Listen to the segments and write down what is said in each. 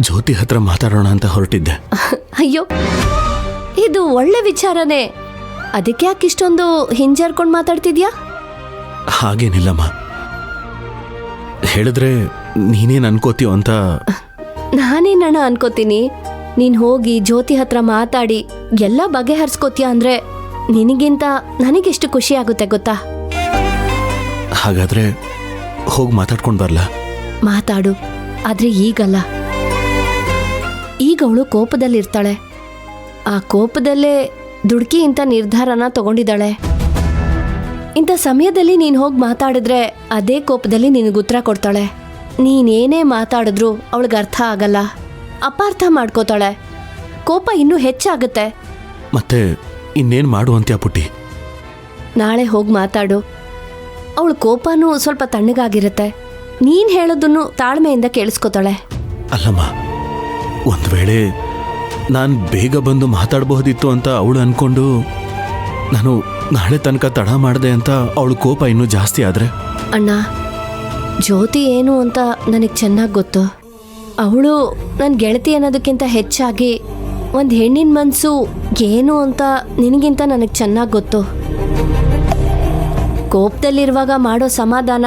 ಜ್ಯೋತಿ ಹತ್ರ ಮಾತಾಡೋಣ ಅಂತ ಹೊರಟಿದ್ದೆ. ಅಯ್ಯೋ, ಇದು ಒಳ್ಳೆ ವಿಚಾರನೇ. ಅದಕ್ಕೆ ಯಾಕೆ ಇಷ್ಟೊಂದು ಹಿಂಜರ್ಕೊಂಡು ಮಾತಾಡ್ತಿದ್ಯಾ? ಹಾಗೇನಿಲ್ಲಮ್ಮ, ಹೇಳಿದ್ರೆ ನೀನೇನು ಅನ್ಕೋತೀಯೋ ಅಂತ. ನಾನೇನಣ್ಣ ಅನ್ಕೋತೀನಿ, ನೀನು ಹೋಗಿ ಜ್ಯೋತಿ ಹತ್ರ ಮಾತಾಡಿ ಎಲ್ಲ ಬಗೆಹರಿಸ್ಕೋತೀಯ ಅಂದ್ರೆ ನಿನಗಿಂತ ನನಗೆಷ್ಟು ಖುಷಿ ಆಗುತ್ತೆ ಗೊತ್ತಾ? ಹಾಗಾದ್ರೆ ಹೋಗಿ ಮಾತಾಡ್ಕೊಂಡು ಬರಲ್ಲ? ಮಾತಾಡು, ಆದ್ರೆ ಈಗಲ್ಲ. ಈಗ ಅವಳು ಕೋಪದಲ್ಲಿರ್ತಾಳೆ. ಆ ಕೋಪದಲ್ಲೇ ದುಡುಕಿ ಇಂಥ ನಿರ್ಧಾರನ ತಗೊಂಡಿದ್ದಾಳೆ. ಇಂಥ ಸಮಯದಲ್ಲಿ ನೀನು ಹೋಗಿ ಮಾತಾಡಿದ್ರೆ ಅದೇ ಕೋಪದಲ್ಲಿ ನಿನಗೆ ಉತ್ತರ ಕೊಡ್ತಾಳೆ. ನೀನೇನೇ ಮಾತಾಡಿದ್ರು ಅವಳಿಗೆ ಅರ್ಥ ಆಗಲ್ಲ, ಅಪಾರ್ಥ ಮಾಡ್ಕೋತಾಳೆ. ಕೋಪ ಇನ್ನೂ ಹೆಚ್ಚಾಗುತ್ತೆ. ಮತ್ತೆ ಇನ್ನೇನು ಮಾಡು ಅಂತ್ಯಾ ಪುಟ್ಟಿ? ನಾಳೆ ಹೋಗಿ ಮಾತಾಡು. ಅವಳ ಕೋಪನೂ ಸ್ವಲ್ಪ ತಣ್ಣಗಾಗಿರುತ್ತೆ. ನೀನು ಹೇಳೋದನ್ನು ತಾಳ್ಮೆಯಿಂದ ಕೇಳಿಸ್ಕೋತಾಳೆ. ಅಲ್ಲಮ್ಮ, ಒಂದು ವೇಳೆ ನಾನು ಬೇಗ ಬಂದು ಮಾತಾಡಬಹುದಿತ್ತು ಅಂತ ಅವಳು ಅನ್ಕೊಂಡು ನಾನು ನಾಳೆ ತನಕ ತಡ ಮಾಡಿದೆ ಅಂತ ಅವಳು ಕೋಪ ಇನ್ನೂ ಜಾಸ್ತಿ ಆದರೆ? ಅಣ್ಣ, ಜ್ಯೋತಿ ಏನು ಅಂತ ನನಗೆ ಚೆನ್ನಾಗಿ ಗೊತ್ತು. ಅವಳು ನನ್ನ ಗೆಳತಿ ಅನ್ನೋದಕ್ಕಿಂತ ಹೆಚ್ಚಾಗಿ ಒಂದು ಹೆಣ್ಣಿನ ಮನಸ್ಸು ಏನು ಅಂತ ನಿನಗಿಂತ ನನಗೆ ಚೆನ್ನಾಗಿ ಗೊತ್ತು. ಕೋಪದಲ್ಲಿರುವಾಗ ಮಾಡೋ ಸಮಾಧಾನ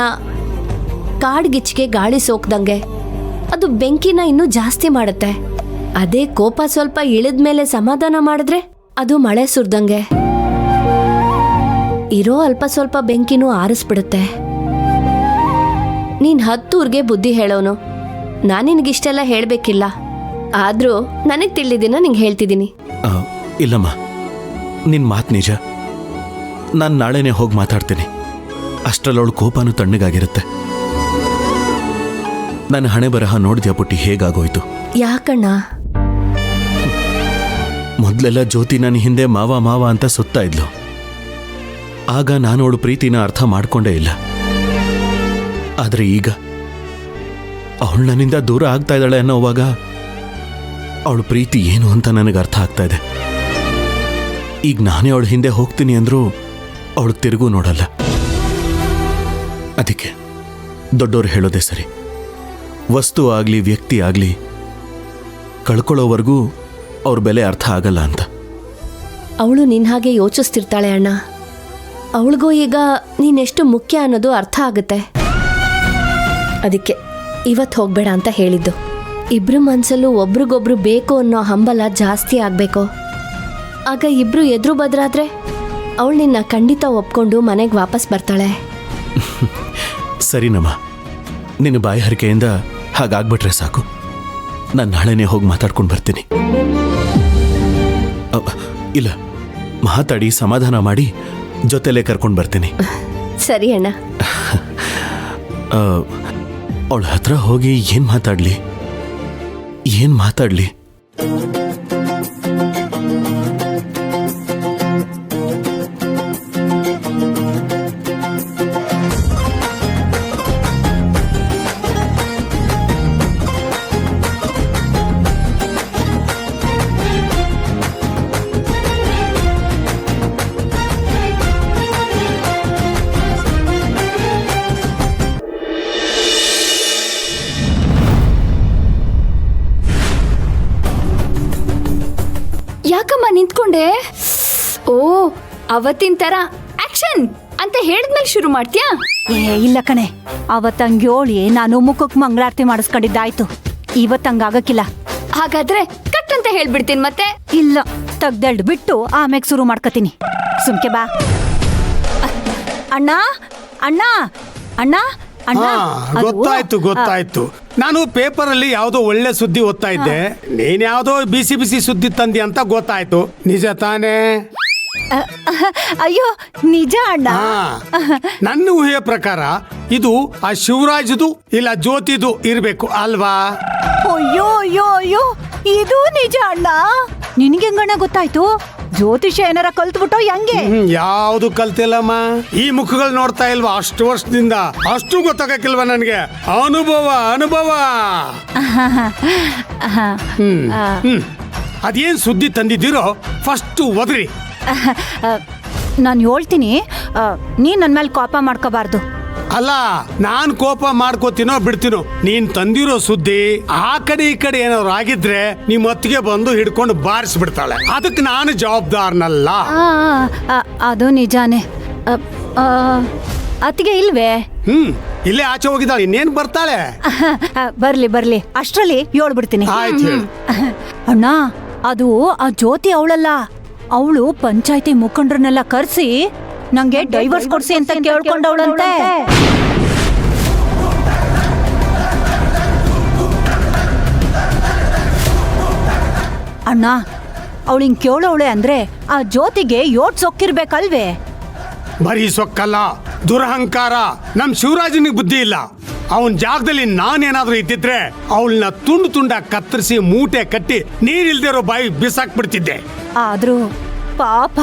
ಕಾಡ್ಗಿಚ್ಚಿಗೆ ಗಾಳಿ ಸೋಕ್ದಂಗೆ, ಅದು ಬೆಂಕಿನ ಇನ್ನೂ ಜಾಸ್ತಿ ಮಾಡುತ್ತೆ. ಅದೇ ಕೋಪ ಸ್ವಲ್ಪ ಇಳಿದ ಮೇಲೆ ಸಮಾಧಾನ ಮಾಡಿದ್ರೆ ಅದು ಮಳೆ ಸುರಿದಂಗೆ, ಇರೋ ಅಲ್ಪ ಸ್ವಲ್ಪ ಬೆಂಕಿನೂ ಆರಿಸ್ಬಿಡುತ್ತೆ. ನೀನು 10 ಊರಿಗೆ ಬುದ್ಧಿ ಹೇಳೋನು. ನಾನು ನಿನಗಿಷ್ಟೆಲ್ಲ ಹೇಳಬೇಕಿಲ್ಲ, ಆದರೂ ನನಗೆ ತಿಳಿದಿನ ನಿಂಗೆ ಹೇಳ್ತಿದ್ದೀನಿ. ಇಲ್ಲಮ್ಮ, ನಿನ್ನ ಮಾತು ನಿಜ. ನಾನು ನಾಳೆನೇ ಹೋಗಿ ಮಾತಾಡ್ತೀನಿ. ಅಷ್ಟರಲ್ಲಿ ಅವಳು ಕೋಪನೂ ತಣ್ಣಗಾಗಿರುತ್ತೆ. ನನ್ನ ಹಣೆ ಬರಹ ನೋಡಿದ್ಯಾ ಪುಟ್ಟಿ ಹೇಗಾಗೋಯ್ತು? ಯಾಕಣ್ಣ? ಮೊದಲೆಲ್ಲ ಜ್ಯೋತಿ ನನ್ನ ಹಿಂದೆ ಮಾವ ಮಾವ ಅಂತ ಸುತ್ತಾ ಇದ್ಲು. ಆಗ ನಾನು ಅವಳು ಪ್ರೀತಿನ ಅರ್ಥ ಮಾಡ್ಕೊಂಡೇ ಇಲ್ಲ. ಆದರೆ ಈಗ ಅವಳು ನನ್ನಿಂದ ದೂರ ಆಗ್ತಾ ಇದ್ದಾಳೆ ಅನ್ನೋವಾಗ ಅವಳು ಪ್ರೀತಿ ಏನು ಅಂತ ನನಗೆ ಅರ್ಥ ಆಗ್ತಾ ಇದೆ. ಈಗ ನಾನೇ ಅವಳ ಹಿಂದೆ ಹೋಗ್ತೀನಿ ಅಂದ್ರೂ ಅವಳು ತಿರುಗೂ ನೋಡಲ್ಲ. ಅದಕ್ಕೆ ದೊಡ್ಡೋರು ಹೇಳೋದೇ ಸರಿ, ವಸ್ತು ಆಗಲಿ ವ್ಯಕ್ತಿ ಆಗಲಿ ಕಳ್ಕೊಳ್ಳೋವರೆಗೂ ಅವ್ರ ಬೆಲೆ ಅರ್ಥ ಆಗಲ್ಲ ಅಂತ. ಅವಳು ನಿನ್ನ ಹಾಗೆ ಯೋಚಿಸ್ತಿರ್ತಾಳೆ ಅಣ್ಣ. ಅವಳಿಗೂ ಈಗ ನೀನೆಷ್ಟು ಮುಖ್ಯ ಅನ್ನೋದು ಅರ್ಥ ಆಗುತ್ತೆ. ಅದಕ್ಕೆ ಇವತ್ತು ಹೋಗ್ಬೇಡ ಅಂತ ಹೇಳಿದ್ದು. ಇಬ್ರು ಮನಸ್ಸಲ್ಲೂ ಒಬ್ರಿಗೊಬ್ರು ಬೇಕು ಅನ್ನೋ ಹಂಬಲ ಜಾಸ್ತಿ ಆಗಬೇಕು. ಆಗ ಇಬ್ರು ಎದುರು ಬದರಾದ್ರೆ ಅವಳು ನಿನ್ನ ಖಂಡಿತ ಒಪ್ಕೊಂಡು ಮನೆಗೆ ವಾಪಸ್ ಬರ್ತಾಳೆ. ಸರಿನಮ್ಮ, ನಿನ್ನ ಬಾಯಿ ಹರಿಕೆಯಿಂದ ಹಾಗಾಗ್ಬಿಟ್ರೆ ಸಾಕು. ನಾನು ನಾಳೆನೇ ಹೋಗಿ ಮಾತಾಡ್ಕೊಂಡು ಬರ್ತೀನಿ. ಇಲ್ಲ, ಮಾತಾಡಿ ಸಮಾಧಾನ ಮಾಡಿ ಜೊತೆಲೇ ಕರ್ಕೊಂಡು ಬರ್ತೀನಿ. ಸರಿ ಅಣ್ಣ. ಅವಳ ಹತ್ರ ಹೋಗಿ ಏನು ಮಾತಾಡ್ಲಿ? ಯಾಕಮ್ಮ ನಿಂತ್ಕೊಂಡೆ? ಓ, ಅವತ್ತಿನ ತರ ಆಕ್ಷನ್ ಅಂತ ಹೇಳಿದ್ಮೇಲೆ ಶುರು ಮಾಡ್ತೀಯಾ? ಇಲ್ಲ ಕಣೆ, ಅವತ್ತಂಗೇಳಿ ನಾನು ಮುಖಕ್ಕೆ ಮಂಗಳಾರತಿ ಮಾಡಿಸ್ಕೊಂಡಿದ್ದಾಯ್ತು. ಇವತ್ತಂಗಾಗಕ್ಕಿಲ್ಲ. ಹಾಗಾದ್ರೆ ಕಟ್ ಅಂತ ಹೇಳ್ಬಿಡ್ತೀನಿ ಮತ್ತೆ. ಇಲ್ಲ, ತೆಗ್ದೆಳ್ದು ಬಿಟ್ಟು ಆಮ್ಯಾಗ ಶುರು ಮಾಡ್ಕತೀನಿ. ಸುಮ್ಕೆ ಬಾ. ಅಣ್ಣ ಅಣ್ಣ ಅಣ್ಣ ಅಣ್ಣ, ಗೊತ್ತಾಯ್ತು. ನಾನು ಪೇಪರ್ ಅಲ್ಲಿ ಯಾವ್ದೋ ಒಳ್ಳೆ ಸುದ್ದಿ ಓದ್ತಾ ಇದ್ದೆ. ನೀನ್ ಯಾವ್ದೋ ಬಿಸಿ ಸುದ್ದಿ ತಂದಿ ಅಂತ ಗೊತ್ತಾಯ್ತು. ನಿಜ ತಾನೇ? ಅಯ್ಯೋ ನಿಜ ಅಣ್ಣ. ನನ್ನ ಊಹೆಯ ಪ್ರಕಾರ ಇದು ಆ ಶಿವರಾಜದು ಇಲ್ಲ ಜ್ಯೋತಿದು ಇರ್ಬೇಕು ಅಲ್ವಾ? ಅಯ್ಯೋ ಅಯ್ಯೋ ಅಯ್ಯೋ, ಇದು ನಿಜ ಅಣ್ಣ. ನಿನ್ಗೆ ಹೆಂಗಣ್ಣ ಗೊತ್ತಾಯ್ತು? ಜ್ಯೋತಿಷ ಏನಾರ ಕಲ್ತ್ಬಿಟ್ಟೋ ಹೆಂಗೆ? ಯಾವ್ದು ಕಲ್ತಿಲ್ಲಮ್ಮ. ಈ ಮುಖಗಳು ನೋಡ್ತಾ ಇಲ್ವಾ? ಅಷ್ಟು ವರ್ಷದಿಂದ ಅಷ್ಟು ಗೊತ್ತಾಗಕ್ಕಿಲ್ವಾ ನನ್ಗೆ? ಅನುಭವ. ಅದೇನ್ ಸುದ್ದಿ ತಂದಿದ್ದೀರೋ ಫಸ್ಟ್ ಓದ್ರಿ. ನಾನು ಹೇಳ್ತೀನಿ, ನೀ ನನ್ನ ಮೇಲೆ ಕೋಪ ಮಾಡ್ಕೋಬಾರ್ದು. ಅಲ್ಲ ನಾನ್ ಕೋಪ ಮಾಡ್ಕೋತೀನೋ ಬಿಡ್ತೀನೋ, ನೀನ್ ತಂದಿರೋ ಸುದ್ದಿ ಆ ಕಡೆ ಈ ಕಡೆ ಏನಾದ್ರು ಆಗಿದ್ರೆ ನಿಮ್ ಹೊತ್ತಿಗೆ ಬಂದು ಹಿಡ್ಕೊಂಡು ಬಾರಿಸ್ಬಿಡ್ತಾಳೆ. ಅದಕ್ಕೆ ನಾನು ಜವಾಬ್ದಾರನಲ್ಲ. ಅದು ನಿಜಾನೇ. ಅತ್ತಿಗೆ ಇಲ್ವೇ? ಇಲ್ಲೇ ಆಚೆ ಹೋಗಿದ್ದಾಳೆ, ಇನ್ನೇನ್ ಬರ್ತಾಳೆ. ಬರ್ಲಿ ಬರ್ಲಿ, ಅಷ್ಟ್ರಲ್ಲಿ ಹೇಳ್ಬಿಡ್ತೀನಿ. ಆಯ್ತು ಹೇಳು. ಅಣ್ಣ, ಅದು ಆ ಜ್ಯೋತಿ ಅವಳಲ್ಲ, ಅವಳು ಪಂಚಾಯತಿ ಮುಖಂಡ್ರನ್ನೆಲ್ಲ ಕರ್ಸಿ ನಂಗೆ ಡೈವರ್ಸ್ ಕೊಡ್ಸಿ ಅಂತ ಕೇಳ್ಕೊಂಡವಳಂತೆ. ಅಣ್ಣ, ಅವಳು ಹಿಂಗ್ ಕೇಳೋವಳೆ ಅಂದ್ರೆ ಆ ಜ್ಯೋತಿಗೆ ಯೋಟ್ ಸೊಕ್ಕಿರ್ಬೇಕಲ್ವೇ? ಬರೀ ಸೊಕ್ಕಲ್ಲ, ದುರಹಂಕಾರ. ನಮ್ ಶಿವರಾಜನಿಗೆ ಬುದ್ಧಿ ಇಲ್ಲ. ಅವನ್ ಜಾಗದಲ್ಲಿ ನಾನೇನಾದ್ರೂ ಇದ್ದಿದ್ರೆ ಅವಳನ್ನ ತುಂಡು ತುಂಡ ಕತ್ತರಿಸಿ ಮೂಟೆ ಕಟ್ಟಿ ನೀರಿಲ್ದಿರೋ ಬಾಯಿ ಬಿಸಾಕ್ಬಿಡ್ತಿದ್ದೆ. ಆದ್ರೂ ಪಾಪ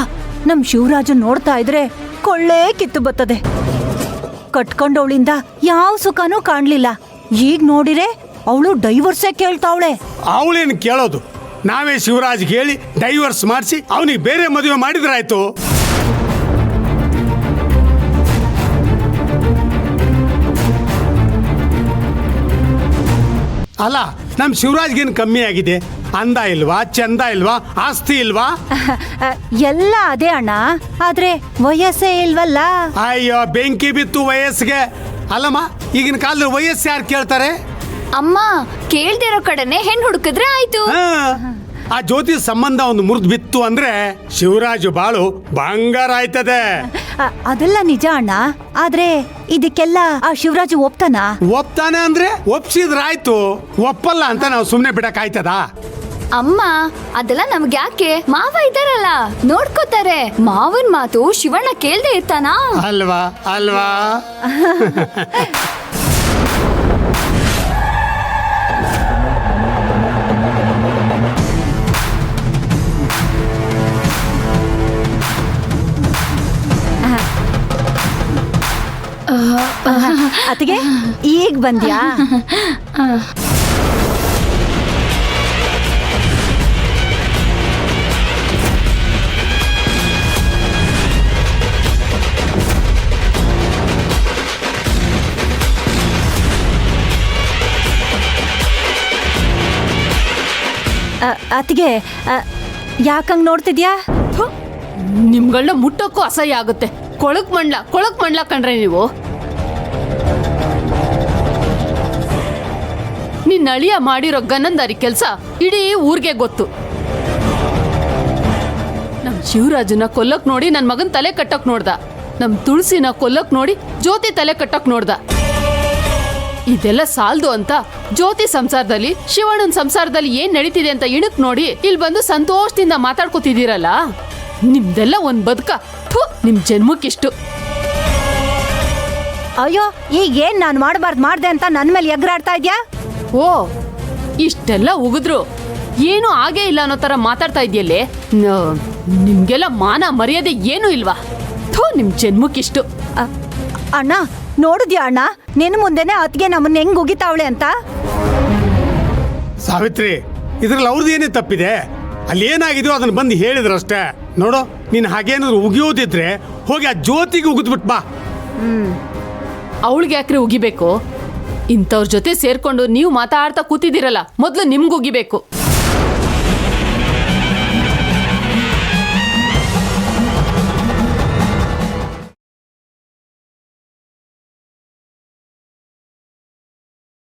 ನಮ್ ಶಿವರಾಜ ನೋಡ್ತಾ ಇದ್ರೆ ಕೊಳ್ಳೇ ಕಿತ್ತು ಬರ್ತದೆ. ಕಟ್ಕೊಂಡವಳಿಂದ ಯಾವ ಸುಖನೂ ಕಾಣ್ಲಿಲ್ಲ. ಈಗ ನೋಡಿರೆ ಅವಳು ಡೈವರ್ಸೇ ಕೇಳ್ತಾವಳೆ. ಅವಳೇನು ಕೇಳೋದು, ನಾವೇ ಶಿವರಾಜ್ ಹೇಳಿ ಡೈವರ್ಸ್ ಮಾಡಿಸಿ ಅವನಿಗೆ ಬೇರೆ ಮದುವೆ ಮಾಡಿದ್ರಾಯ್ತು. ಅಲ್ಲ, ನಮ್ ಶಿವರಾಜ್ಗೇನು ಕಮ್ಮಿ ಆಗಿದೆ? ಅಂದ ಇಲ್ವಾ, ಚಂದ ಇಲ್ವಾ, ಆಸ್ತಿ ಇಲ್ವಾ? ಎಲ್ಲ ಅದೇ ಅಣ್ಣ, ಆದ್ರೆ ವಯಸ್ಸೇ ಇಲ್ವಲ್ಲ. ಅಯ್ಯೋ, ಬೆಂಕಿ ಬಿತ್ತು ವಯಸ್ಸಿಗೆ. ಅಲ್ಲಮ್ಮ, ಈಗಿನ ಕಾಲದಲ್ಲಿ ವಯಸ್ಸು ಯಾರು ಕೇಳ್ತಾರೆ? ಅಮ್ಮ, ಕೇಳ್ದಿರೋ ಕಡೆನೆ ಹೆಣ್ಣು ಹುಡುಕಿದ್ರೆ ಆಯ್ತು. ಆ ಜ್ಯೋತಿ ಸಂಬಂಧ ಒಂದು ಮುರಿದು ಬಿತ್ತು ಅಂದ್ರೆ ಶಿವರಾಜು ಬಾಳು ಬಂಗಾರ ಆಯ್ತದೆ. ಅದೆಲ್ಲ ನಿಜ ಅಣ್ಣ, ಆದ್ರೆ ಇದಕ್ಕೆಲ್ಲ ಆ ಶಿವರಾಜು ಒಪ್ತಾನ? ಒಪ್ತಾನೆ ಅಂದ್ರೆ ಒಪ್ಸಿದ್ರಾಯ್ತು. ಒಪ್ಪಲ್ಲ ಅಂತ ನಾವು ಸುಮ್ನೆ ಬಿಡಕ್ ಆಯ್ತದ? ಅಮ್ಮ, ಅದೆಲ್ಲ ನಮ್ಗೆ ಯಾಕೆ? ಮಾವ ಇದಾರಲ್ಲ, ನೋಡ್ಕೋತಾರೆ. ಮಾವನ್ ಮಾತು ಶಿವಣ್ಣ ಕೇಳ್ದೆ ಇರ್ತಾನಾ? ಅಲ್ವಾ ಅಲ್ವಾ? ಅತಿಗೆ ಈಗ ಬಂದ್ಯಾ? ಅತಿಗೆ ಯಾಕಂಗ್ ನೋಡ್ತಿದ್ಯಾ? ನಿಮ್ಗಳನ್ನ ಮುಟ್ಟಕ್ಕೂ ಅಸಹ್ಯ ಆಗುತ್ತೆ. ಕೊಳಕ್ ಮಂಡ್ಲ ಕಂಡ್ರೆ ನೀವು. ನಿನ್ನ ಅಳಿಯ ಮಾಡಿರೋ ಗನಂದಾರಿ ಕೆಲ್ಸ ಇಡೀ ಊರ್ಗೆ ಗೊತ್ತು. ನಮ್ ಶಿವರಾಜನ ಕೊಲ್ಲಕ್ ನೋಡಿ ನನ್ ಮಗನ್ ತಲೆ ಕಟ್ಟಕ್ ನೋಡ್ದ. ನಮ್ ತುಳಸಿನ ಕೊಲ್ಲಕ್ ನೋಡಿ ಜ್ಯೋತಿ ತಲೆ ಕಟ್ಟಕ್ ನೋಡ್ದ. ಇದೆಲ್ಲ ಸಾಲ್ದು ಅಂತ ಜ್ಯೋತಿ ಸಂಸಾರದಲ್ಲಿ, ಶಿವಣ್ಣನ ಸಂಸಾರದಲ್ಲಿ ಏನ್ ನಡೀತಿದೆ ಅಂತ ಇಣಕ್ ನೋಡಿ ಇಲ್ಲಿ ಬಂದು ಸಂತೋಷದಿಂದ ಮಾತಾಡ್ಕೊತಿದ್ದೀರಲ್ಲ, ನಿಮ್ದೆಲ್ಲ ಒಂದ್ ಬದುಕ. ನಿಮ್ ಜನ್ಮಕ್ಕಿಷ್ಟು. ಅಯ್ಯೋ, ಈಗ ಏನ್ ನಾನು ಮಾಡಬಾರ್ದು ಮಾಡ್ದೆ ಅಂತ ನನ್ ಮೇಲೆ ಎಗರಾಡ್ತಾ ಇದ್ಯಾ? ಓ, ಇಷ್ಟೆಲ್ಲ ಉಗಿದ್ರು ಏನು ಆಗೇ ಇಲ್ಲ ಅನ್ನೋ ತರ ಮಾತಾಡ್ತಾ ಇದೆಯಲ್ಲೇ. ನಿಮ್ಗೆಲ್ಲ ಮಾನ ಮರ್ಯಾದೆ ಏನೂ ಇಲ್ವಾ? ನಿಮ್ ಜನ್ಮಕ್ಕಿಷ್ಟು. ಅಣ್ಣ, ನೋಡಿದ್ಯಾ ಅಣ್ಣ, ನಿನ್ ಮುಂದೆನೆ ಅತ್ಗೆ ನಮ್ಮನ್ನ ಹೆಂಗ್ ಉಗಿತಾವಳೆ ಅಂತ? ಸಾವಿತ್ರಿ, ಇದ್ರಲ್ಲಿ ಅವ್ರದ್ದು ಏನೇ ತಪ್ಪಿದೆ? ಅಲ್ಲಿ ಏನಾಗಿದೆಯೋ ಅದನ್ನ ಬಂದು ಹೇಳಿದ್ರಷ್ಟೇ. ನೋಡು, ನೀನ್ ಹಾಗೇನಾದ್ರು ಉಗಿಯೋದಿದ್ರೆ ಹೋಗಿ ಆ ಜ್ಯೋತಿಗೆ ಉಗಿದ್ಬಿಟ್ ಬಾ. ಅವಳಿಗೆ ಯಾಕ್ರೆ ಉಗಿಬೇಕು? ಇಂಥವ್ರ ಜೊತೆ ಸೇರ್ಕೊಂಡು ನೀವು ಮಾತಾಡ್ತಾ ಕೂತಿದ್ದೀರಲ್ಲ, ಮೊದ್ಲು ನಿಮ್ಗೆ ಉಗಿಬೇಕು.